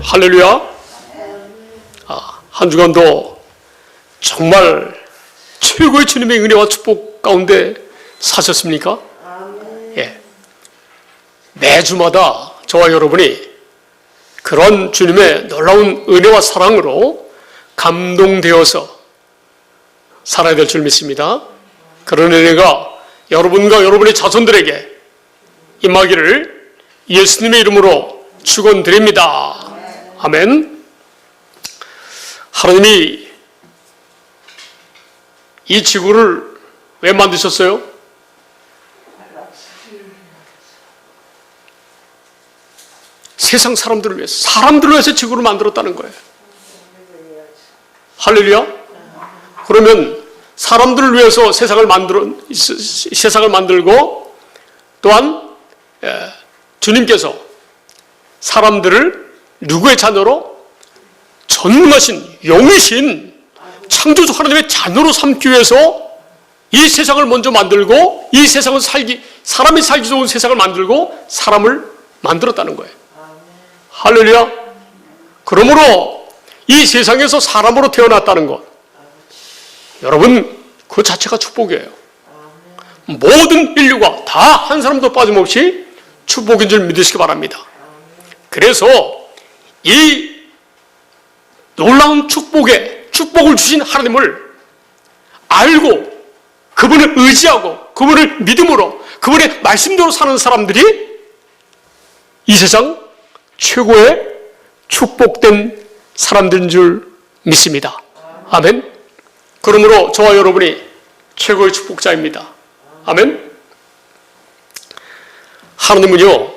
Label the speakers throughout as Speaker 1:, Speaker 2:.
Speaker 1: 할렐루야. 한 주간도 정말 최고의 주님의 은혜와 축복 가운데 사셨습니까? 예. 매주마다 저와 여러분이 그런 주님의 놀라운 은혜와 사랑으로 감동되어서 살아야 될 줄 믿습니다. 그런 은혜가 여러분과 여러분의 자손들에게 임하기를 예수님의 이름으로 축원드립니다. 아멘. 하나님이 이 지구를 왜 만드셨어요? 세상 사람들을 위해서 지구를 만들었다는 거예요. 할렐루야. 그러면 사람들을 위해서 세상을 만들고 또한 주님께서 사람들을 누구의 자녀로? 전능하신 영이신 창조주 하나님의 자녀로 삼기 위해서 이 세상을 먼저 만들고 이 세상을 사람이 살기 좋은 세상을 만들고 사람을 만들었다는 거예요. 할렐루야. 그러므로 이 세상에서 사람으로 태어났다는 것, 여러분 그 자체가 축복이에요. 모든 인류가 다 한 사람도 빠짐없이 축복인 줄 믿으시기 바랍니다. 그래서 이 놀라운 축복을 주신 하나님을 알고 그분을 의지하고 그분을 믿음으로 그분의 말씀대로 사는 사람들이 이 세상 최고의 축복된 사람들인 줄 믿습니다. 아멘. 그러므로 저와 여러분이 최고의 축복자입니다. 아멘. 하나님은요,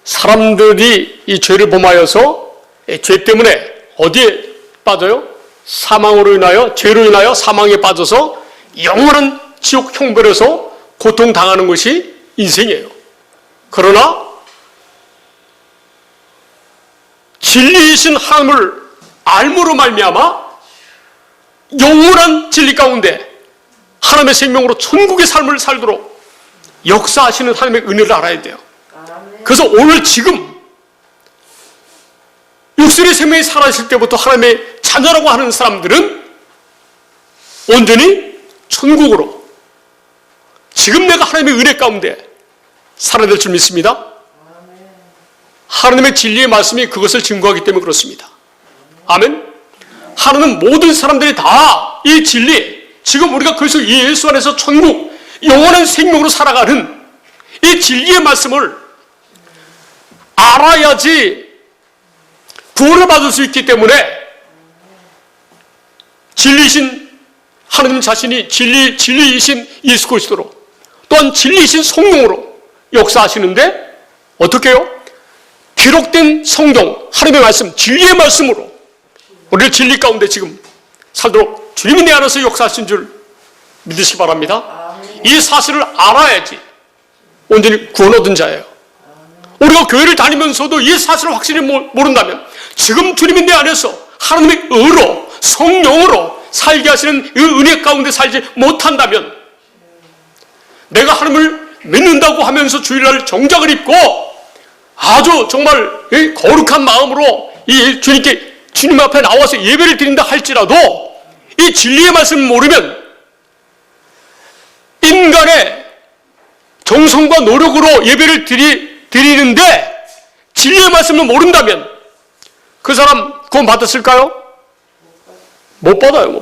Speaker 1: 사람들이 이 죄를 범하여서 죄 때문에 어디에 빠져요? 사망으로 인하여, 죄로 인하여 사망에 빠져서 영원한 지옥 형벌에서 고통당하는 것이 인생이에요. 그러나 진리이신 하나님을 알므로 말미암아 영원한 진리 가운데 하나님의 생명으로 천국의 삶을 살도록 역사하시는 하나님의 은혜를 알아야 돼요. 그래서 오늘 지금 육신의 생명이 살아있을 때부터 하나님의 자녀라고 하는 사람들은 온전히 천국으로 지금 내가 하나님의 은혜 가운데 살아야 될 줄 믿습니다. 하나님의 진리의 말씀이 그것을 증거하기 때문에 그렇습니다. 아멘. 하나님은 모든 사람들이 다 이 진리, 지금 우리가 그래서 예수 안에서 천국, 영원한 생명으로 살아가는 이 진리의 말씀을 알아야지 구원을 받을 수 있기 때문에 진리이신 하나님 자신이 진리이신 예수 그리스도로 또한 진리이신 성령으로 역사하시는데 어떻게 해요? 기록된 성경, 하나님의 말씀, 진리의 말씀으로 우리를 진리 가운데 지금 살도록 주님이 내 안에서 역사하신 줄 믿으시기 바랍니다. 이 사실을 알아야지 온전히 구원 얻은 자예요. 우리가 교회를 다니면서도 이 사실을 확실히 모른다면 지금 주님이 내 안에서 하나님의 의로 성령으로 살게 하시는 이 은혜 가운데 살지 못한다면 내가 하나님을 믿는다고 하면서 주일날 정장을 입고 아주 정말 거룩한 마음으로 이 주님 앞에 나와서 예배를 드린다 할지라도 이 진리의 말씀을 모르면 인간의 정성과 노력으로 예배를 드리는데 진리의 말씀을 모른다면 그 사람 구원 받았을까요? 못 받아요.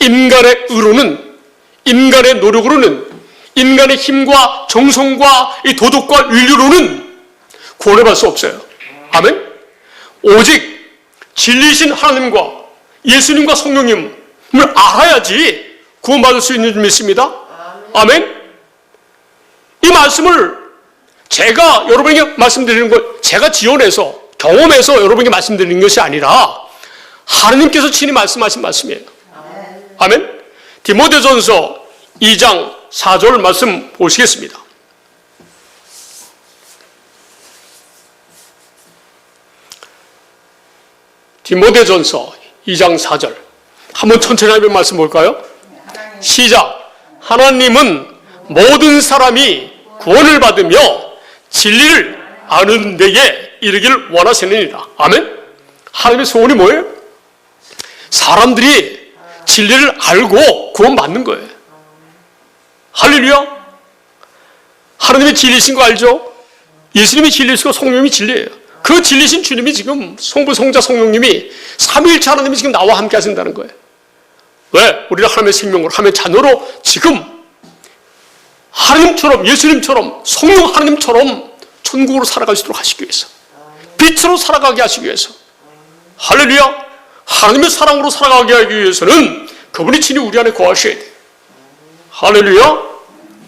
Speaker 1: 인간의 의로는, 인간의 노력으로는, 인간의 힘과 정성과 이 도덕과 윤리로는 구원을 받을 수 없어요. 아멘. 오직 진리이신 하나님과 예수님과 성령님을 알아야지 구원받을 수 있는 줄 믿습니다. 아멘. 이 말씀을 제가 여러분에게 말씀드리는 것, 제가 지어내서 경험해서 여러분에게 말씀드리는 것이 아니라 하나님께서 친히 말씀하신 말씀이에요. 아멘. 디모데전서 2장 4절 말씀 보시겠습니다. 디모데전서 2장 4절 한번 천천히 하면 말씀 볼까요? 시작. 하나님은 모든 사람이 구원을 받으며 진리를 아는 데에 이르기를 원하시느니라. 아멘. 하나님의 소원이 뭐예요? 사람들이 진리를 알고 구원받는 거예요. 할렐루야. 하나님의 진리신 거 알죠? 예수님이 진리시고 성령님이 진리예요. 그 진리신 주님이 지금 성부, 성자, 성령님이 삼위일체 하나님이 지금 나와 함께 하신다는 거예요. 왜? 우리를 하나님의 생명으로, 하나님의 자녀로 지금 하나님처럼, 예수님처럼, 성령 하나님처럼 천국으로 살아갈 수 있도록 하시기 위해서, 빛으로 살아가게 하시기 위해서, 할렐루야. 하나님의 사랑으로 살아가게 하기 위해서는 그분이 친히 우리 안에 거하셔야 돼요. 할렐루야.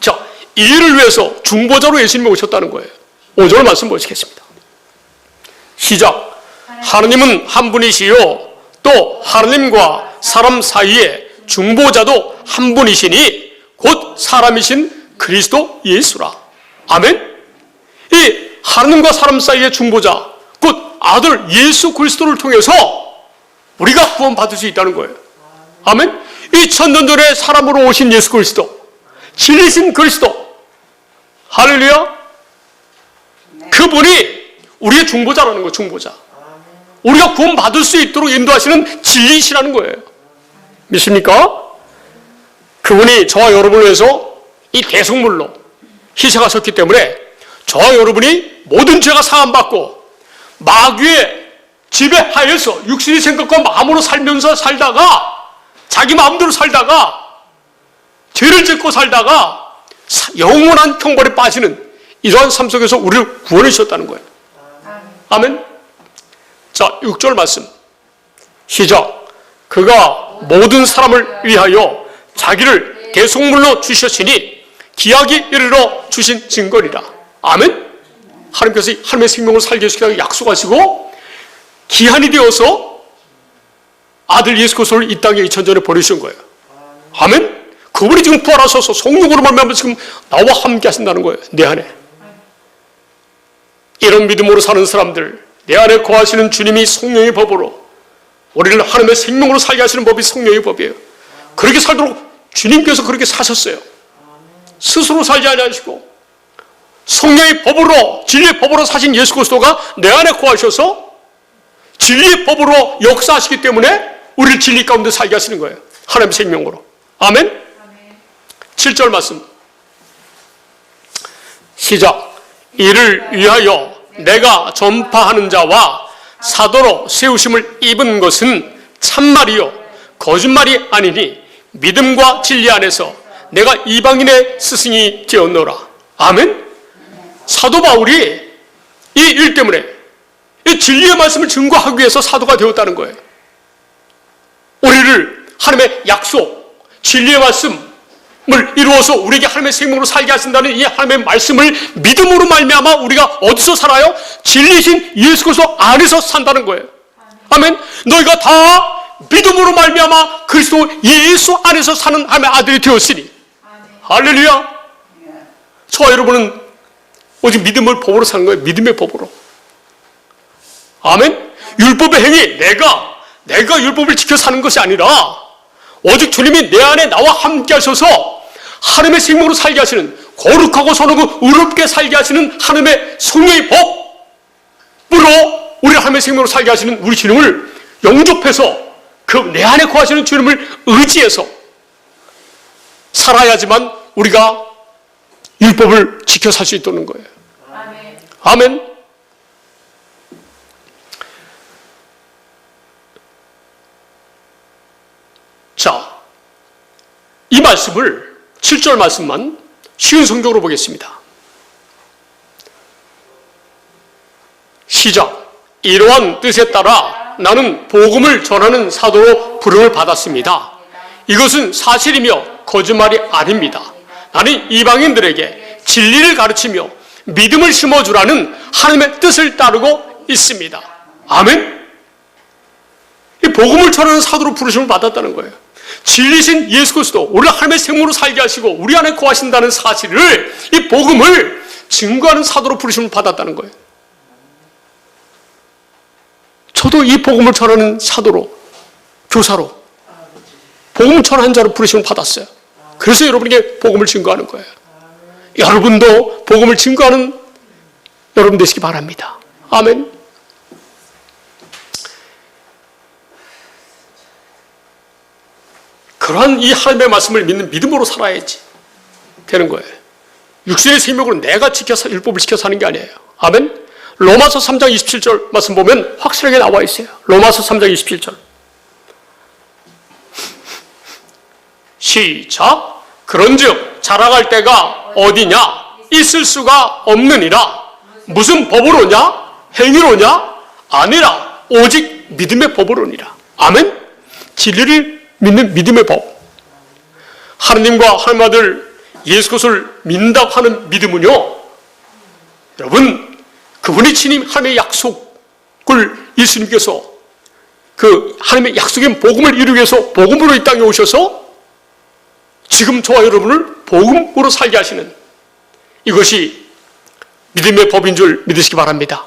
Speaker 1: 자, 이 일을 위해서 중보자로 예수님이 오셨다는 거예요. 5절 말씀 보시겠습니다. 시작. 하나님은 한 분이시요 또 하나님과 사람 사이에 중보자도 한 분이시니 곧 사람이신 그리스도 예수라. 아멘. 이 하나님과 사람 사이의 중보자, 곧 아들 예수 그리스도를 통해서 우리가 구원받을 수 있다는 거예요. 아멘. 2000년 전에 사람으로 오신 예수 그리스도, 진리신 그리스도, 할렐루야. 그분이 우리의 중보자라는 거예요. 중보자. 우리가 구원받을 수 있도록 인도하시는 진리시라는 거예요. 믿습니까? 그분이 저와 여러분을 위해서 이 대속물로 희생하셨기 때문에 저와 여러분이 모든 죄가 사함받고 마귀의 지배하에서 육신의 생각과 마음으로 살다가 자기 마음대로 살다가 죄를 짓고 살다가 영원한 형벌에 빠지는 이러한 삶 속에서 우리를 구원해 주셨다는 거예요. 아멘. 자, 6절 말씀 시작. 그가 모든 사람을 위하여 자기를 대속물로 주셨으니 기약이 이르러 주신 증거리라. 아멘. 하나님께서 하나님의 생명을 살게 해주시겠다고 약속하시고 기한이 되어서 아들 예수 그리스도를 이 땅에 2000전에 보내주신 거예요. 아멘. 그분이 지금 부활하셔서 성령으로 말미암아 지금 나와 함께 하신다는 거예요. 내 안에. 이런 믿음으로 사는 사람들, 내 안에 거하시는 주님이 성령의 법으로 우리를 하나님의 생명으로 살게 하시는 법이 성령의 법이에요. 그렇게 살도록 주님께서 그렇게 사셨어요. 스스로 살지 아니하시고 성령의 법으로, 진리의 법으로 사신 예수 그리스도가 내 안에 거하셔서 진리의 법으로 역사하시기 때문에 우리를 진리 가운데 살게 하시는 거예요. 하나님의 생명으로. 아멘. 7절 말씀 시작. 이를 위하여 내가 전파하는 자와 사도로 세우심을 입은 것은 참말이요 거짓말이 아니니 믿음과 진리 안에서 내가 이방인의 스승이 되었노라. 아멘. 사도 바울이 이 일 때문에 이 진리의 말씀을 증거하기 위해서 사도가 되었다는 거예요. 우리를 하나님의 약속, 진리의 말씀을 이루어서 우리에게 하나님의 생명으로 살게 하신다는 이 하나님의 말씀을 믿음으로 말미암아 우리가 어디서 살아요? 진리신 예수 그리스도 안에서 산다는 거예요. 아멘. 너희가 다 믿음으로 말미암아 그리스도 예수 안에서 사는 하나님의 아들이 되었으니. 할렐루야. 저와 여러분은 오직 믿음을 법으로 사는 거예요. 믿음의 법으로. 아멘. 율법의 행위, 내가 율법을 지켜 사는 것이 아니라 오직 주님이 내 안에 나와 함께 하셔서 하나님의 생명으로 살게 하시는, 거룩하고 선하고 의롭게 살게 하시는 하나님의 성령의 법으로 우리 하나님의 생명으로 살게 하시는 우리 주님을 영접해서 그 내 안에 거하시는 주님을 의지해서 살아야지만 우리가 율법을 지켜 살 수 있다는 거예요. 아멘. 아멘. 자, 이 말씀을 7절 말씀만 쉬운 성경으로 보겠습니다. 시작. 이러한 뜻에 따라 나는 복음을 전하는 사도로 부름을 받았습니다. 이것은 사실이며 거짓말이 아닙니다. 나는 이방인들에게 진리를 가르치며 믿음을 심어주라는 하나님의 뜻을 따르고 있습니다. 아멘. 이 복음을 전하는 사도로 부르심을 받았다는 거예요. 진리신 예수 그리스도, 우리를 하나님의 생명으로 살게 하시고 우리 안에 거하신다는 사실을, 이 복음을 증거하는 사도로 부르심을 받았다는 거예요. 저도 이 복음을 전하는 사도로, 교사로, 복음을 전하는 자로 부르심을 받았어요. 그래서 여러분에게 복음을 증거하는 거예요. 여러분도 복음을 증거하는 여러분 되시기 바랍니다. 아멘. 그러한 이 하나님의 말씀을 믿는 믿음으로 살아야지 되는 거예요. 육신의 생명으로 내가 지켜서 율법을 지켜 사는 게 아니에요. 아멘. 로마서 3장 27절 말씀 보면 확실하게 나와 있어요. 로마서 3장 27절. 시작. 그런즉 자랑할 때가 어디냐? 있을 수가 없느니라. 무슨 법으로냐? 행위로냐? 아니라 오직 믿음의 법으로니라. 아멘. 진리를 믿는 믿음의 법. 하나님과 하나님 아들 예수 그리스도를 믿는다고 하는 믿음은요, 여러분, 그분이 친히 하나님의 약속을 예수님께서 그 하나님의 약속인 복음을 이루기 위해서 복음으로 이 땅에 오셔서 지금 저와 여러분을 복음으로 살게 하시는, 이것이 믿음의 법인 줄 믿으시기 바랍니다.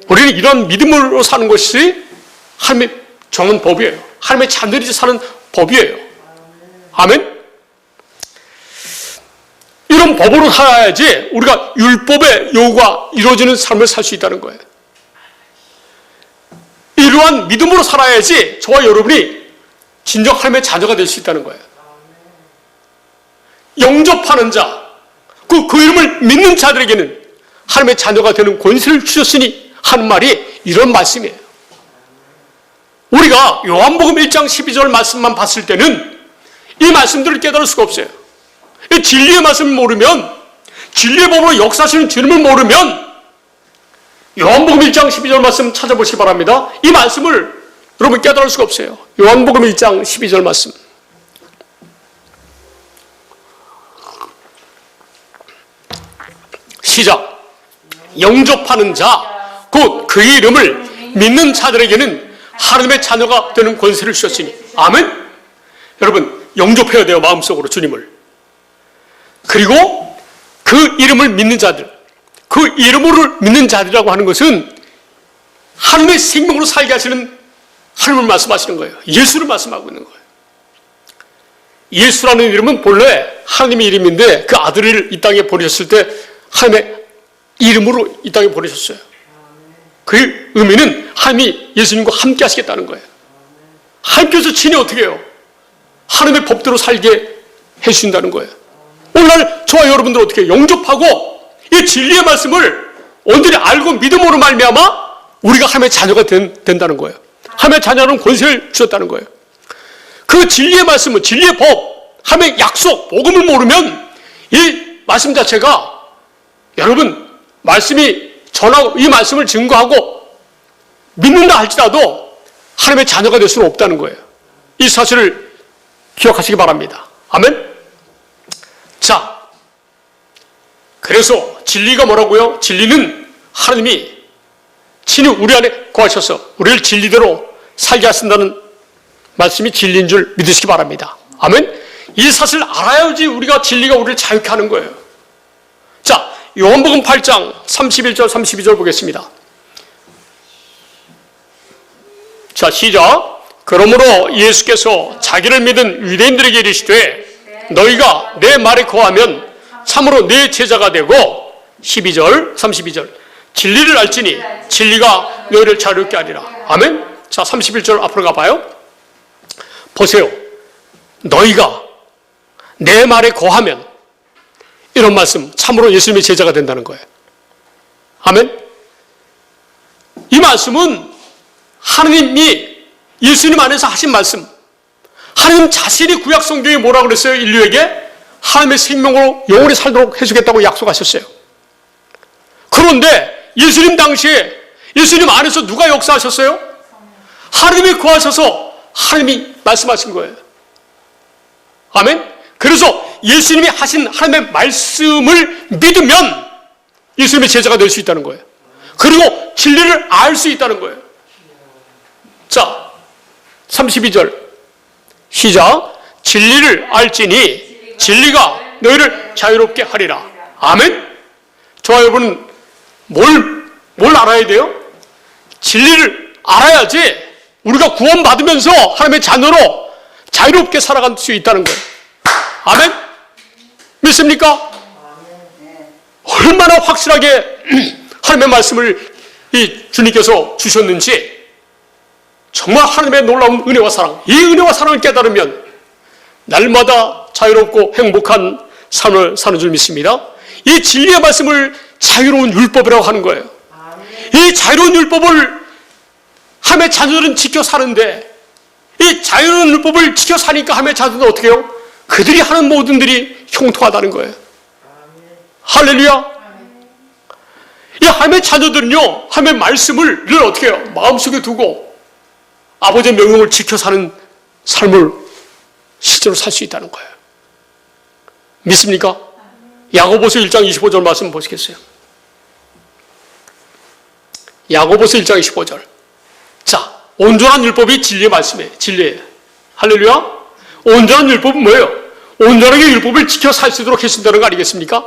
Speaker 1: 우리는 이런 믿음으로 사는 것이 하나님의 정한 법이에요. 하나님의 자녀들이 사는 법이에요. 아멘. 이런 법으로 살아야지 우리가 율법의 요구가 이루어지는 삶을 살 수 있다는 거예요. 이러한 믿음으로 살아야지 저와 여러분이 진정 하나님의 자녀가 될 수 있다는 거예요. 영접하는 자, 그 이름을 믿는 자들에게는 하나님의 자녀가 되는 권세를 주셨으니 하는 말이 이런 말씀이에요. 우리가 요한복음 1장 12절 말씀만 봤을 때는 이 말씀들을 깨달을 수가 없어요. 진리의 말씀을 모르면, 진리의 법으로 역사하시는 주님을 모르면 요한복음 1장 12절 말씀 찾아보시기 바랍니다. 이 말씀을 여러분 깨달을 수가 없어요. 요한복음 1장 12절 말씀. 시작. 영접하는 자, 곧 그의 이름을 믿는 자들에게는 하나님의 자녀가 되는 권세를 주셨으니. 아멘. 여러분, 영접해야 돼요. 마음속으로 주님을. 그리고 그 이름을 믿는 자들, 그 이름으로 믿는 자들이라고 하는 것은 하나님의 생명으로 살게 하시는 하나님을 말씀하시는 거예요. 예수를 말씀하고 있는 거예요. 예수라는 이름은 본래 하나님의 이름인데 그 아들을 이 땅에 보내셨을 때 하나님의 이름으로 이 땅에 보내셨어요. 그 의미는 하나님이 예수님과 함께 하시겠다는 거예요. 하나님께서 친히 어떻게 해요? 하나님의 법대로 살게 해주신다는 거예요. 오늘날 저와 여러분들 어떻게 영접하고 이 진리의 말씀을 온전히 알고 믿음으로 말미암아 우리가 하나님의 자녀가 된다는 거예요. 하나님의 자녀는 권세를 주셨다는 거예요. 그 진리의 말씀은, 진리의 법, 하나님의 약속, 복음을 모르면 이 말씀 자체가, 여러분, 말씀이 전하고 이 말씀을 증거하고 믿는다 할지라도 하나님의 자녀가 될 수는 없다는 거예요. 이 사실을 기억하시기 바랍니다. 아멘. 자, 그래서 진리가 뭐라고요? 진리는 하나님이 친히 우리 안에 거하셔서 우리를 진리대로 살게 하신다는 말씀이 진리인 줄 믿으시기 바랍니다. 아멘. 이 사실을 알아야지 우리가 진리가 우리를 자유케 하는 거예요. 자, 요한복음 8장 31절 32절 보겠습니다. 자, 시작. 그러므로 예수께서 자기를 믿은 유대인들에게 이르시되 너희가 내 말에 거하면 참으로 내 제자가 되고, 12절 32절 진리를 알지니 진리가 너희를 자유롭게 하리라. 아멘. 자, 31절 앞으로 가봐요. 보세요. 너희가 내 말에 거하면, 이런 말씀, 참으로 예수님의 제자가 된다는 거예요. 아멘. 이 말씀은 하나님이 예수님 안에서 하신 말씀, 하나님 자신이 구약 성경에 뭐라고 그랬어요? 인류에게 하나님의 생명으로 영원히 살도록 해주겠다고 약속하셨어요. 그런데 예수님 당시에 예수님 안에서 누가 역사하셨어요? 하나님이 거하셔서 하나님이 말씀하신 거예요. 아멘. 그래서 예수님이 하신 하나님의 말씀을 믿으면 예수님의 제자가 될 수 있다는 거예요. 그리고 진리를 알 수 있다는 거예요. 자, 32절 시작. 진리를 알지니 진리가 너희를 자유롭게 하리라. 아멘. 저와 여러분은 뭘 알아야 돼요? 진리를 알아야지 우리가 구원받으면서 하나님의 자녀로 자유롭게 살아갈 수 있다는 거예요. 아멘. 믿습니까? 얼마나 확실하게 하나님의 말씀을 이 주님께서 주셨는지 정말 하나님의 놀라운 은혜와 사랑, 이 은혜와 사랑을 깨달으면 날마다 자유롭고 행복한 삶을 사는 줄 믿습니다. 이 진리의 말씀을 자유로운 율법이라고 하는 거예요. 이 자유로운 율법을 하나님의 자녀들은 지켜 사는데, 이 자유로운 율법을 지켜 사니까 하나님의 자녀들은 어떻게 해요? 그들이 하는 모든 일이 형통하다는 거예요. 할렐루야. 이 하나님의 자녀들은요, 하나님의 말씀을 늘 어떻게 해요? 마음속에 두고 아버지의 명령을 지켜 사는 삶을 실제로 살 수 있다는 거예요. 믿습니까? 야고보서 1장 25절 말씀 보시겠어요? 야고보서 1장 25절. 자, 온전한 율법이 진리의 말씀이에요. 진리예요. 할렐루야. 온전한 율법은 뭐예요? 온전하게 율법을 지켜 살 수 있도록 해준다는 거 아니겠습니까?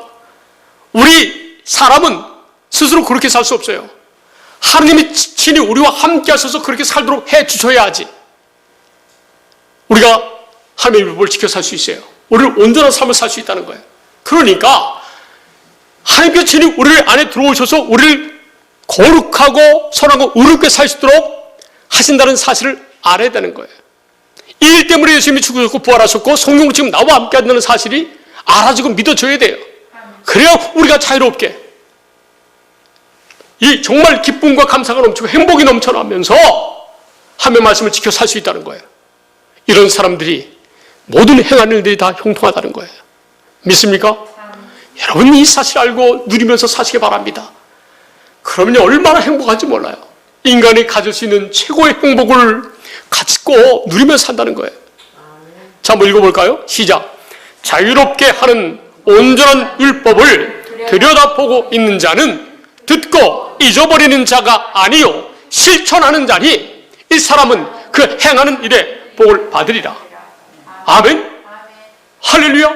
Speaker 1: 우리 사람은 스스로 그렇게 살 수 없어요. 하나님이 친히 우리와 함께 하셔서 그렇게 살도록 해 주셔야 하지. 우리가 하나님의 율법을 지켜 살 수 있어요. 우리를 온전한 삶을 살 수 있다는 거예요. 그러니까 하나님께서 친히 우리 안에 들어오셔서 우리를 거룩하고 선하고 의롭게 살 수 있도록 하신다는 사실을 알아야 되는 거예요. 이 일 때문에 예수님이 죽으셨고 부활하셨고 성령으로 지금 나와 함께 한다는 사실이 알아지고 믿어져야 돼요. 그래야 우리가 자유롭게 이 정말 기쁨과 감사가 넘치고 행복이 넘쳐나면서 하나님의 말씀을 지켜 살 수 있다는 거예요. 이런 사람들이 모든 행하는 일들이 다 형통하다는 거예요. 믿습니까? 여러분 이 사실 알고 누리면서 사시기 바랍니다. 그러면 얼마나 행복한지 몰라요. 인간이 가질 수 있는 최고의 행복을 갖고 누리면서 산다는 거예요. 자, 한번 읽어볼까요? 시작. 자유롭게 하는 온전한 율법을 들여다보고 있는 자는 듣고 잊어버리는 자가 아니요 실천하는 자니 이 사람은 그 행하는 일에 복을 받으리라. 아멘. 할렐루야.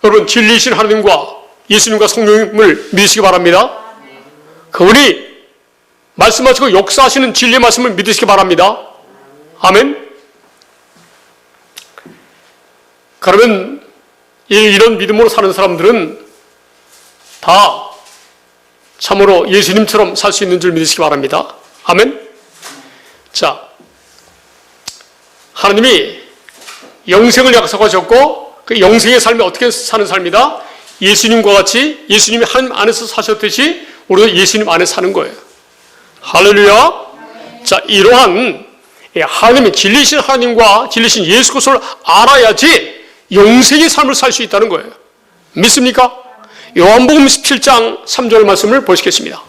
Speaker 1: 여러분 진리이신 하나님과 예수님과 성령님을 믿으시기 바랍니다. 그분이 말씀하시고 역사하시는 진리의 말씀을 믿으시기 바랍니다. 아멘. 그러면 이런 믿음으로 사는 사람들은 다 참으로 예수님처럼 살 수 있는 줄 믿으시기 바랍니다. 아멘. 자, 하나님이 영생을 약속하셨고 그 영생의 삶이 어떻게 사는 삶이다? 예수님과 같이 예수님이 하나님 안에서 사셨듯이 우리도 예수님 안에 사는 거예요. 할렐루야. 자, 이러한 하나님의 진리신 하나님과 진리신 예수 그리스도를 알아야지 영생의 삶을 살 수 있다는 거예요. 믿습니까? 요한복음 17장 3절 말씀을 보시겠습니다.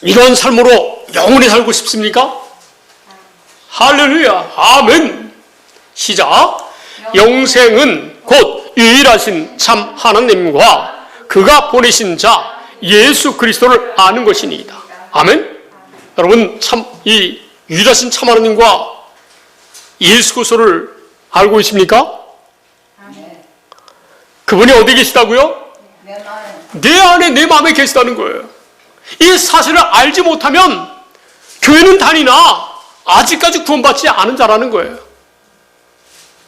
Speaker 1: 이런 삶으로 영원히 살고 싶습니까? 할렐루야. 아멘. 시작. 영생은 곧 유일하신 참 하나님과 그가 보내신 자 예수 그리스도를 아는 것이니이다. 아멘. 여러분 참 이 유일하신 참 하나님과 예수 그리스도를 알고 있습니까? 그분이 어디 계시다고요? 내 안에 내 마음에 계시다는 거예요. 이 사실을 알지 못하면 교회는 다니나 아직까지 구원받지 않은 자라는 거예요.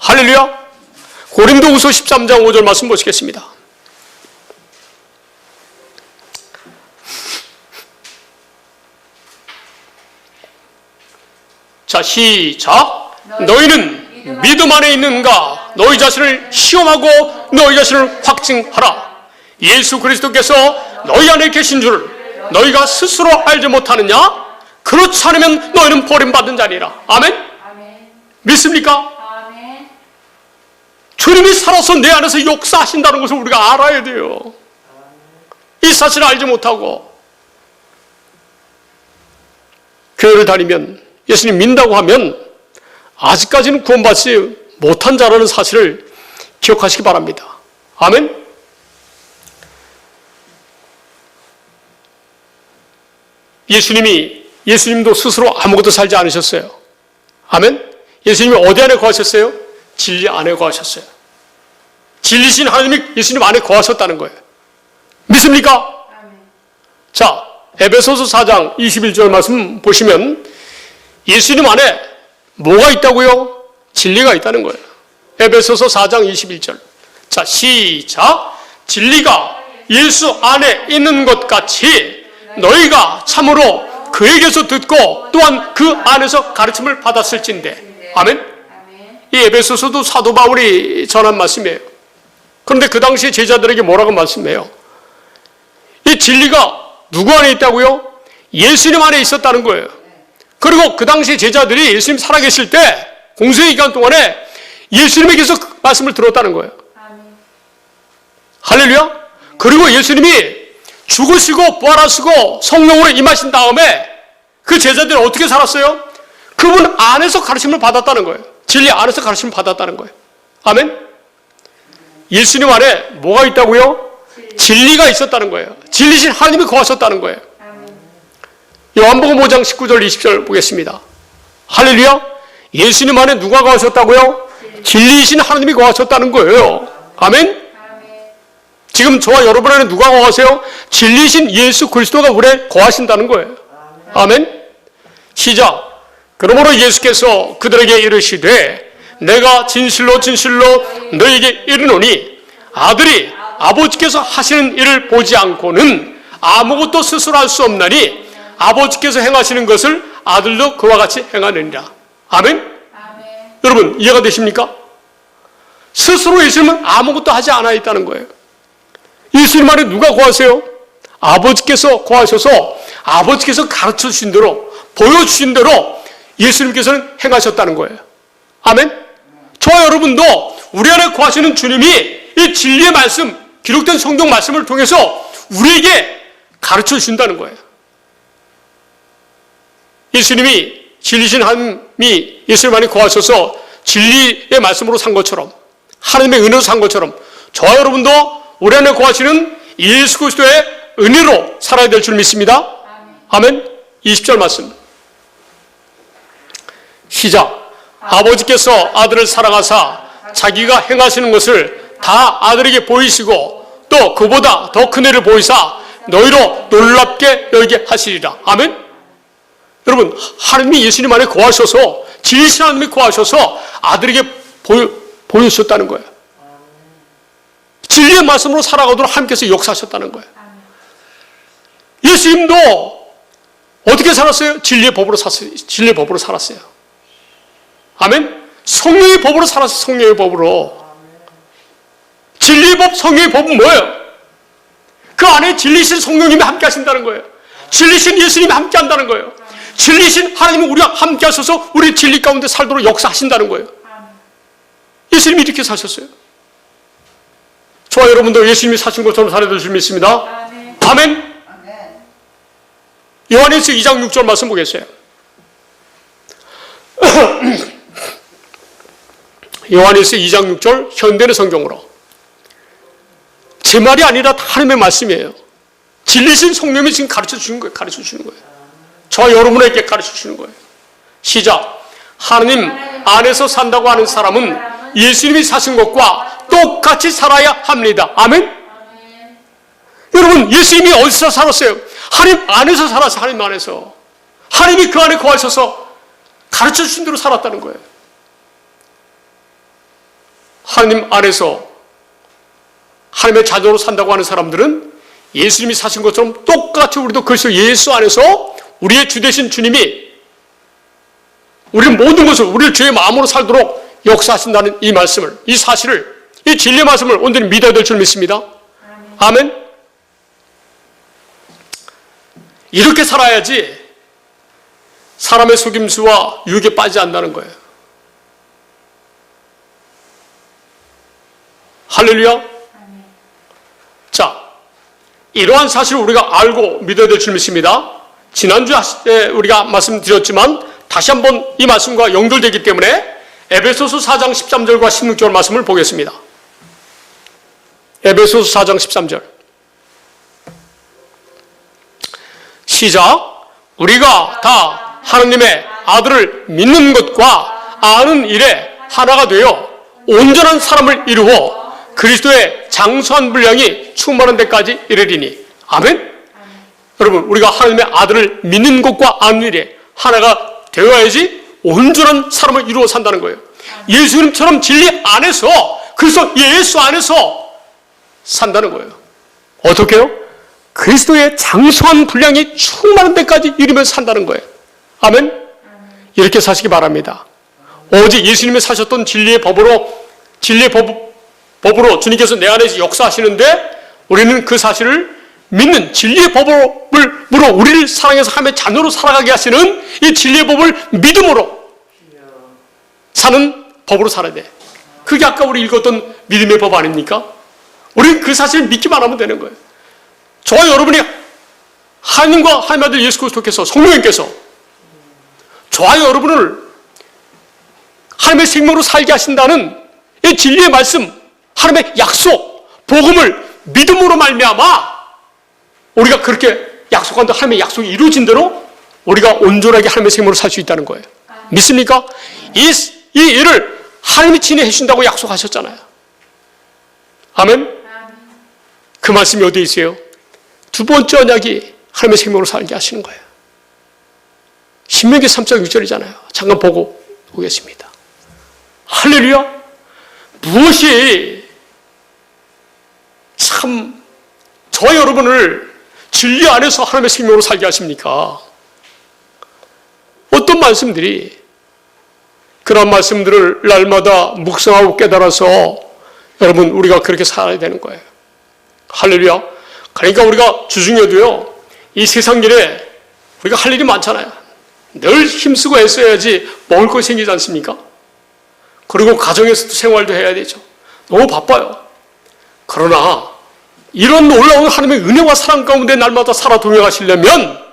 Speaker 1: 할렐루야. 고린도후서 13장 5절 말씀 보시겠습니다. 자, 시작. 너희는 믿음 안에 있는가? 너희 자신을 시험하고 너희 자신을 확증하라. 예수 그리스도께서 너희 안에 계신 줄 너희가 스스로 알지 못하느냐? 그렇지 않으면 너희는 버림받은 자니라. 아멘? 믿습니까? 주님이 살아서 내 안에서 역사하신다는 것을 우리가 알아야 돼요. 이 사실을 알지 못하고 교회를 다니면 예수님 믿는다고 하면 아직까지는 구원받지 못한 자라는 사실을 기억하시기 바랍니다. 아멘? 예수님도 스스로 아무것도 살지 않으셨어요. 아멘? 예수님이 어디 안에 거하셨어요? 진리 안에 거하셨어요. 진리신 하나님이 예수님 안에 거하셨다는 거예요. 믿습니까? 자, 에베소서 4장 21절 말씀 보시면 예수님 안에 뭐가 있다고요? 진리가 있다는 거예요. 에베소서 4장 21절. 자, 시작. 진리가 예수 안에 있는 것 같이 너희가 참으로 그에게서 듣고 또한 그 안에서 가르침을 받았을진데. 아멘. 이 에베소서도 사도 바울이 전한 말씀이에요. 그런데 그 당시 제자들에게 뭐라고 말씀해요? 이 진리가 누구 안에 있다고요? 예수님 안에 있었다는 거예요. 그리고 그 당시 제자들이 예수님 살아계실 때 공생의 기간 동안에 예수님에게서 그 말씀을 들었다는 거예요. 할렐루야. 그리고 예수님이 죽으시고 부활하시고 성령으로 임하신 다음에 그 제자들이 어떻게 살았어요? 그분 안에서 가르침을 받았다는 거예요. 진리 안에서 가르침을 받았다는 거예요. 아멘. 예수님 안에 뭐가 있다고요? 진리가 있었다는 거예요. 진리신 하나님이 거하셨다는 거예요. 요한복음 5장 19절 20절 보겠습니다. 할렐루야. 예수님 안에 누가 거하셨다고요? 진리이신 하나님이 거하셨다는 거예요. 아멘. 지금 저와 여러분 안에 누가 거하세요? 진리이신 예수 그리스도가 우리 안에 거하신다는 거예요. 아멘. 시작. 그러므로 예수께서 그들에게 이르시되 내가 진실로 진실로 너희에게 이르노니 아들이 아버지께서 하시는 일을 보지 않고는 아무것도 스스로 할 수 없나니 아버지께서 행하시는 것을 아들도 그와 같이 행하느니라. 아멘. 여러분 이해가 되십니까? 스스로 예수님은 아무것도 하지 않아 있다는 거예요. 예수님 안에 누가 거하세요? 아버지께서 거하셔서 아버지께서 가르쳐 주신 대로 보여주신 대로 예수님께서는 행하셨다는 거예요. 아멘. 저와 여러분도 우리 안에 거하시는 주님이 이 진리의 말씀, 기록된 성경 말씀을 통해서 우리에게 가르쳐 주신다는 거예요. 예수님이 진리신 하나님이 예수님 안에 거하셔서 진리의 말씀으로 산 것처럼 하나님의 은혜로 산 것처럼 저와 여러분도 우리 안에 거하시는 예수 그리스도의 은혜로 살아야 될 줄 믿습니다. 아멘. 20절 말씀 시작. 아버지께서 아들을 사랑하사 자기가 행하시는 것을 다 아들에게 보이시고 또 그보다 더 큰 애를 보이사 너희로 놀랍게 여기게 하시리라. 아멘. 여러분 하나님이 예수님 안에 거하셔서 진리신 하나님이 거하셔서 아들에게 보여주셨다는 거예요. 진리의 말씀으로 살아가도록 하나님께서 역사하셨다는 거예요. 예수님도 어떻게 살았어요? 진리의 법으로 살았어요. 진리의 법으로 살았어요. 아멘. 성령의 법으로 살았어요. 성령의 법으로. 진리의 법, 성령의 법은 뭐예요? 그 안에 진리신 성령님이 함께 하신다는 거예요. 진리신 예수님이 함께 한다는 거예요. 진리신 하나님은 우리와 함께 하셔서 우리 진리 가운데 살도록 역사하신다는 거예요. 예수님이 이렇게 사셨어요. 저와 여러분도 예수님이 사신 것처럼 살아야 될 줄 믿습니다. 아멘. 요한일서 2장 6절 말씀 보겠어요. 요한일서 2장 6절 현대의 성경으로. 제 말이 아니라 하나님의 말씀이에요. 진리신 성령이 지금 가르쳐 주시는 거예요. 가르쳐 주시는 거예요. 저와 여러분에게 가르쳐 주시는 거예요. 시작. 하나님 안에서 산다고 하는 사람은 예수님이 사신 것과 똑같이 살아야 합니다. 아멘. 여러분 예수님이 어디서 살았어요? 하나님 안에서 살았어요. 하나님 안에서. 하나님이 그 안에 거하셔서 가르쳐 주신 대로 살았다는 거예요. 하나님 안에서 하나님의 자녀로 산다고 하는 사람들은 예수님이 사신 것처럼 똑같이 우리도 그리스도 예수 안에서 우리의 주 되신 주님이 우리 모든 것을 우리를 주의 마음으로 살도록 역사하신다는 이 말씀을, 이 사실을, 이 진리의 말씀을 온전히 믿어야 될 줄 믿습니다. 아멘. 이렇게 살아야지 사람의 속임수와 유혹에 빠지지 않는다는 거예요. 할렐루야. 자, 이러한 사실을 우리가 알고 믿어야 될 줄 믿습니다. 지난주에 우리가 말씀드렸지만 다시 한번 이 말씀과 연결되기 때문에 에베소서 4장 13절과 16절 말씀을 보겠습니다. 에베소서 4장 13절 시작. 우리가 다 하나님의 아들을 믿는 것과 아는 일에 하나가 되어 온전한 사람을 이루어 그리스도의 장수한 분량이 충만한 데까지 이르리니. 아멘. 여러분 우리가 하나님의 아들을 믿는 것과 아는 일에 하나가 되어야지 온전한 사람을 이루어 산다는 거예요. 예수님처럼 진리 안에서, 그래서 예수 안에서 산다는 거예요. 어떻게 해요? 그리스도의 장성한 분량이 충만한 데까지 이르면서 산다는 거예요. 아멘? 이렇게 사시기 바랍니다. 오직 예수님이 사셨던 진리의 법으로 주님께서 내 안에서 역사하시는데 우리는 그 사실을 믿는 진리의 법으로 우리를 사랑해서 하나님의 자녀로 살아가게 하시는 이 진리의 법을 믿음으로 사는 법으로 살아야 돼. 그게 아까 우리 읽었던 믿음의 법 아닙니까? 우리는 그 사실을 믿기만 하면 되는 거예요. 저와 여러분이 하나님과 하나님의 아들 예수 그리스도께서, 성령님께서 저와 여러분을 하나님의 생명으로 살게 하신다는 이 진리의 말씀, 하나님의 약속, 복음을 믿음으로 말미암아 우리가 그렇게 약속한 대로 하나님의 약속이 이루어진 대로 우리가 온전하게 하나님의 생명으로 살 수 있다는 거예요. 믿습니까? 이 일을 하나님이 친히 해주신다고 약속하셨잖아요. 아멘? 그 말씀이 어디에 있어요? 두 번째 언약이 하나님의 생명으로 살게 하시는 거예요. 신명기 3장 6절이잖아요. 잠깐 보고 오겠습니다. 할렐루야! 무엇이 참 저와 여러분을 진리 안에서 하나님의 생명으로 살게 하십니까? 어떤 말씀들이, 그런 말씀들을 날마다 묵상하고 깨달아서 여러분 우리가 그렇게 살아야 되는 거예요. 할렐루야! 그러니까 우리가 주중에도요, 이 세상 일에 우리가 할 일이 많잖아요. 늘 힘쓰고 애써야지 먹을 것이 생기지 않습니까? 그리고 가정에서도 생활도 해야 되죠. 너무 바빠요. 그러나 이런 놀라운 하나님의 은혜와 사랑 가운데 날마다 살아 동행하시려면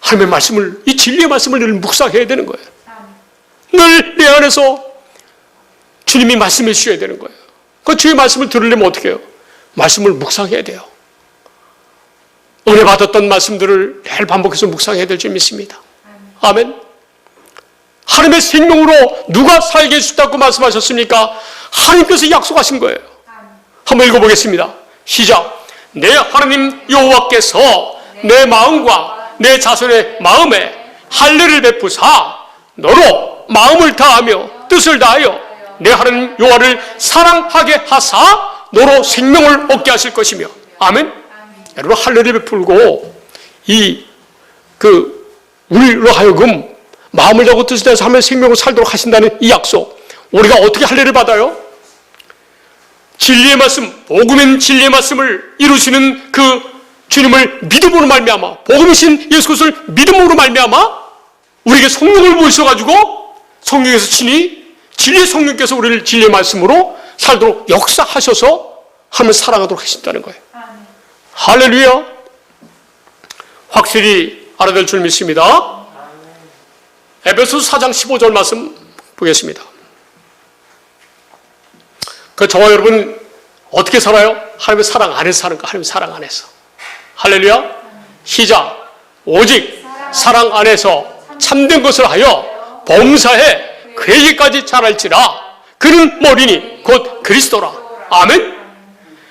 Speaker 1: 하나님의 말씀을, 이 진리의 말씀을 늘 묵상해야 되는 거예요. 늘 내 안에서 주님이 말씀해 주셔야 되는 거예요. 그 주의 말씀을 들으려면 어떻게 해요? 말씀을 묵상해야 돼요. 은혜 받았던 말씀들을 매일 반복해서 묵상해야 될 줄 믿습니다. 아멘. 하나님의 생명으로 누가 살게 해주셨다고 말씀하셨습니까? 하나님께서 약속하신 거예요. 한번 읽어보겠습니다. 시작. 내 하나님 여호와께서 내 마음과 내 자손의 마음에 할례를 베푸사 너로 마음을 다하며 뜻을 다하여 내 하나님 여호와를 사랑하게 하사 너로 생명을 얻게 하실 것이며. 아멘. 여러분, 할례를 베풀고 우리로 하여금 마음을 다하고 뜻을 다해서 하나님의 생명으로 살도록 하신다는 이 약속, 우리가 어떻게 할례를 받아요? 진리의 말씀, 복음인 진리의 말씀을 이루시는 그 주님을 믿음으로 말미암아, 복음이신 예수 그리스도를 믿음으로 말미암아 우리에게 성령을 부으셔가지고 성령에서 친히 진리의 성령께서 우리를 진리의 말씀으로 살도록 역사하셔서 하나님을 사랑하도록 하신다는 거예요. 할렐루야! 확실히 알아야 될 줄 믿습니다. 에베소서 4장 15절 말씀 보겠습니다. 저와 여러분 어떻게 살아요? 하나님의 사랑 안에서 사는가? 하나님의 사랑 안에서. 할렐루야! 시작. 오직 사랑 안에서 참된 것을 하여 범사에 그에게까지 자랄지라. 그는 머리니 곧 그리스도라. 아멘.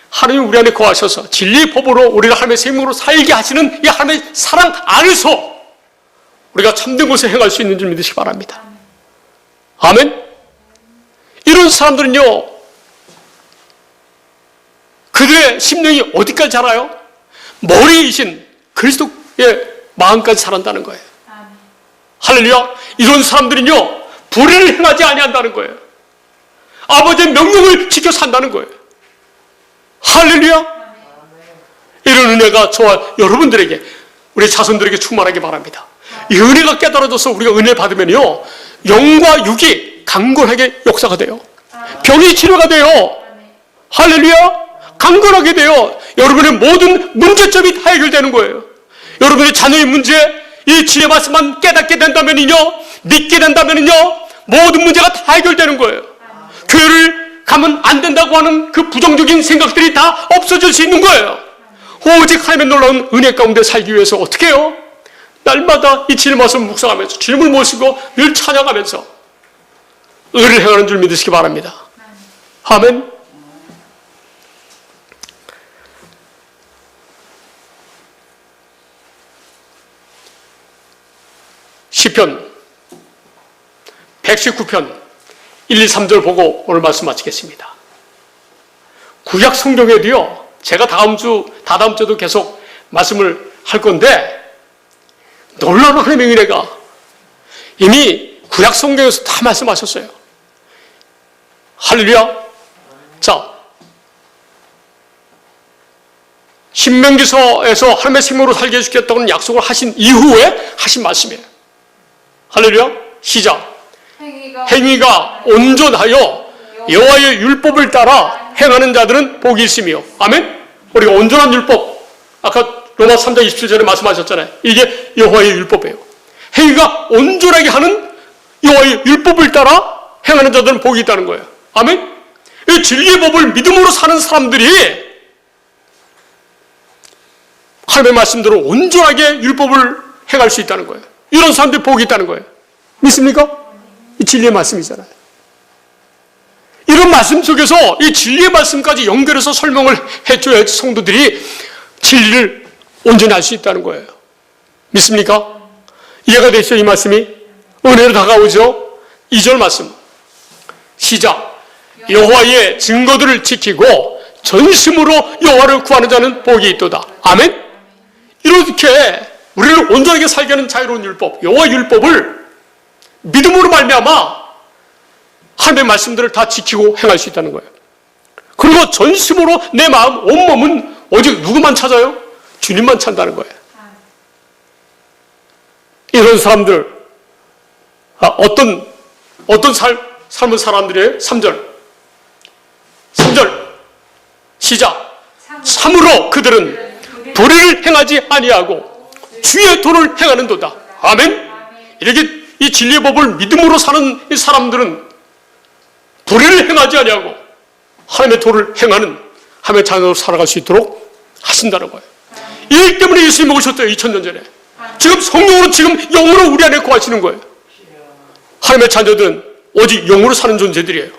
Speaker 1: 하나님 우리 안에 거하셔서 진리의 법으로 우리를 하나님의 생명으로 살게 하시는 이 하나님의 사랑 안에서 우리가 참된 것을 행할 수 있는 줄 믿으시기 바랍니다. 아멘. 이런 사람들은요, 그들의 심령이 어디까지 자라요? 머리이신 그리스도의 마음까지 자란다는 거예요. 할렐루야. 이런 사람들은요, 불의를 행하지 아니한다는 거예요. 아버지의 명령을 지켜 산다는 거예요. 할렐루야. 이런 은혜가 저와 여러분들에게, 우리 자손들에게 충만하게 바랍니다. 이 은혜가 깨달아져서 우리가 은혜를 받으면요, 영과 육이 강건하게 역사가 돼요. 병이 치료가 돼요. 할렐루야. 강건하게 돼요. 여러분의 모든 문제점이 다 해결되는 거예요. 여러분의 자녀의 문제, 이 지혜 말씀만 깨닫게 된다면요, 믿게 된다면요, 모든 문제가 다 해결되는 거예요. 교회를 가면 안 된다고 하는 그 부정적인 생각들이 다 없어질 수 있는 거예요. 오직 하나님의 놀라운 은혜 가운데 살기 위해서 어떻게 해요? 날마다 이 진리 말씀을 묵상하면서 주님을 모시고 늘 찬양하면서 의를 행하는 줄 믿으시기 바랍니다. 아멘. 시편 119편 1, 2, 3절 보고 오늘 말씀 마치겠습니다. 구약 성경에도요, 제가 다다음 주도 계속 말씀을 할 건데, 놀라운 하나님의 은혜가 이미 구약 성경에서 다 말씀하셨어요. 할렐루야. 자, 신명기서에서 하나님의 생명으로 살게 해주겠다고는 약속을 하신 이후에 하신 말씀이에요. 할렐루야. 시작. 행위가 온전하여 여호와의 율법을 따라 행하는 자들은 복이 있으며. 아멘. 우리가 온전한 율법, 아까 로마 3장 27절에 말씀하셨잖아요. 이게 여호와의 율법이에요. 행위가 온전하게 하는 여호와의 율법을 따라 행하는 자들은 복이 있다는 거예요. 아멘. 이 진리의 법을 믿음으로 사는 사람들이 하나님의 말씀대로 온전하게 율법을 행할 수 있다는 거예요. 이런 사람들이 복이 있다는 거예요. 믿습니까? 이 진리의 말씀이잖아요. 이런 말씀 속에서 이 진리의 말씀까지 연결해서 설명을 해줘야 성도들이 진리를 온전히 알 수 있다는 거예요. 믿습니까? 이해가 되시죠? 이 말씀이 은혜로 다가오죠. 2절 말씀 시작. 여호와의 증거들을 지키고 전심으로 여호와를 구하는 자는 복이 있도다. 아멘. 이렇게 우리를 온전하게 살게 하는 자유로운 율법, 여호와 율법을 믿음으로 말미암아 하나님의 말씀들을 다 지키고 행할 수 있다는 거예요. 그리고 전심으로 내 마음, 온몸은 오직 누구만 찾아요? 주님만 찾는다는 거예요. 이런 사람들, 어떤 삶을 사람들이에요? 3절 시작. 참으로 그들은 불의를 행하지 아니하고 주의 도를 행하는도다. 아멘. 이렇게 이 진리의 법을 믿음으로 사는 이 사람들은 불의를 행하지 아니하고 하나님의 도를 행하는 하나님의 자녀로 살아갈 수 있도록 하신다는 거예요. 이 때문에 예수님이 오셨어요. 2000년 전에. 지금 성령으로 지금 영으로 우리 안에 거하시는 거예요. 하나님의 자녀들은 오직 영으로 사는 존재들이에요.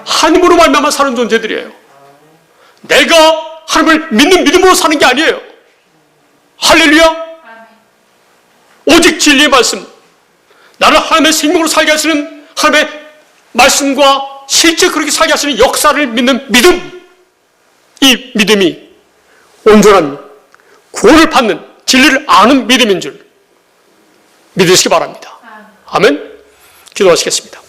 Speaker 1: 하나님으로 말미암아 사는 존재들이에요. 내가 하나님을 믿는 믿음으로 사는 게 아니에요. 할렐루야. 오직 진리의 말씀, 나를 하나님의 생명으로 살게 하시는 하나님의 말씀과 실제 그렇게 살게 하시는 역사를 믿는 믿음, 이 믿음이 온전한 구원을 받는 진리를 아는 믿음인 줄 믿으시기 바랍니다. 아멘. 기도하시겠습니다.